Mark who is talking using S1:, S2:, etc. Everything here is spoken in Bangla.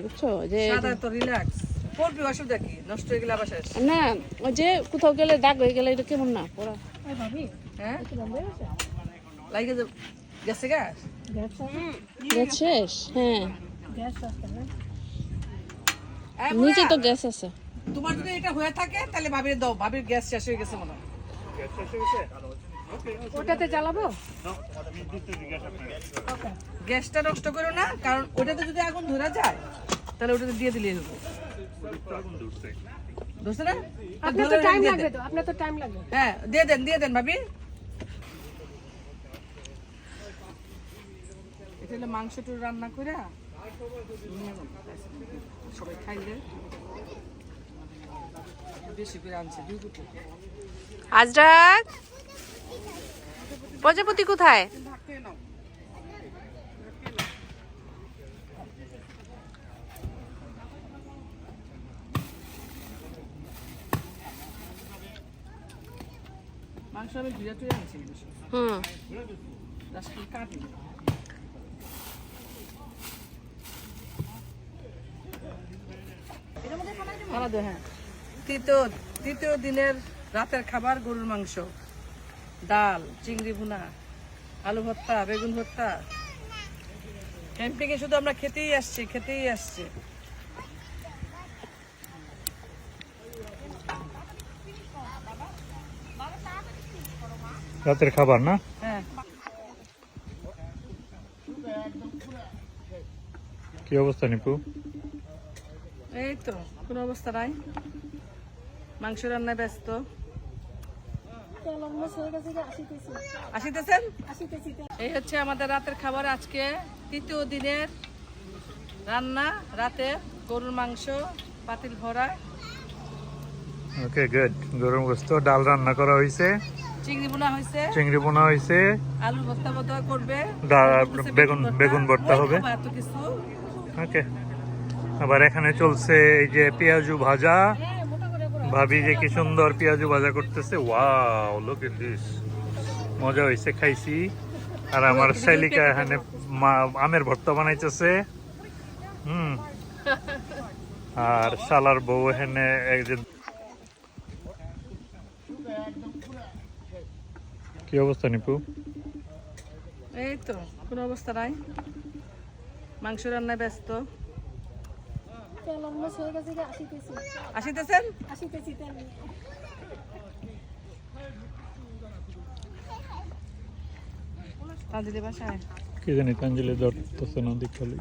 S1: বুঝছো যে
S2: সাদা তো রিল্যাক্স পড়বি, অসুবিধা কি? নষ্ট হয়ে গেলে আবার শেষ।
S1: না, ওই যে কোথাও গেলে দাগ হয়ে গেলে এটা কেমন না পড়া?
S2: হ্যাঁ লাগে যে গেছে গ্যাস
S1: গ্যাস শেষ? হ্যাঁ, নিচে তো গ্যাস আছে।
S2: তোমার যদি এটা হয়ে থাকে তাহলে ভাবির দাও, ভাবির গ্যাস শেষ হয়ে গেছে মনে হয়।
S3: ওটাতে চালাবো?
S2: গ্যাসটা নষ্ট করো না, কারণ ওটাতে যদি আগুন ধরে যায় তাহলে ওটাতে দিয়ে দিলে হবে। ধরছে না?
S3: আপনার তো টাইম লাগবে তো, আপনার তো টাইম লাগবে।
S2: হ্যাঁ দিয়ে দেন ভাবি। এটা হলো মাংসটু রান্না করে সবাই খাইলে বেশি করে আনছে 2 কোটি।
S1: আজরাত, প্রজাপতি কোথায়?
S2: মাংস আমি ধুয়ে টুয়ে আনছি বেশি, জাস্ট কাটি। আলাদা, হ্যাঁ। তৃতীয় দিনের রাতের খাবার গরুর মাংস, ডাল, চিংড়ি ভুনা, আলু ভর্তা, বেগুন ভর্তা। ক্যাম্পিংয়ে শুধু আমরা খেতেই আসছি।
S4: রাতের খাবার না?
S2: হ্যাঁ।
S4: কি অবস্থা নিপু?
S2: এই তো কোনো অবস্থা নাই, মাংস রান্নায় ব্যস্ত। আসিতেছেন? এই হচ্ছে আমাদের রাতের খাবার আজকে, তৃতীয় দিনের রান্না। রাতে গরুর মাংস পাতিল ভরা,
S4: ওকে গুড। গরম গোস্ত, ডাল রান্না করা হয়েছে,
S2: চিংড়ি বোনা হয়েছে,
S4: চিংড়ি বোনা হয়েছে,
S2: আলু ভর্তা ভর্তা করবে,
S4: বেগুন ভর্তা হবে।
S2: এত কিছু।
S4: ওকে, আবার এখানে চলছে এই যে পেঁয়াজু ভাজা। ভাবি যে কি সুন্দর পেঁয়াজু ভাজা করতেছে, ওয়াও লুক এট দিস। মজা হয়েছে, খাইছি। আর আমার শালিকা এখানে আমের ভর্তা বানাইতেছে। আর শালার বউ এখানে একজন। কি অবস্থা নিপু?
S2: এই তো কোনো অবস্থা নাই, মাংস রান্নায় ব্যস্ত। আসিতেছেন? তাঞ্জলি বাসায়
S4: কি জানি, তাঞ্জলি ধরতেছে না, দেখালি।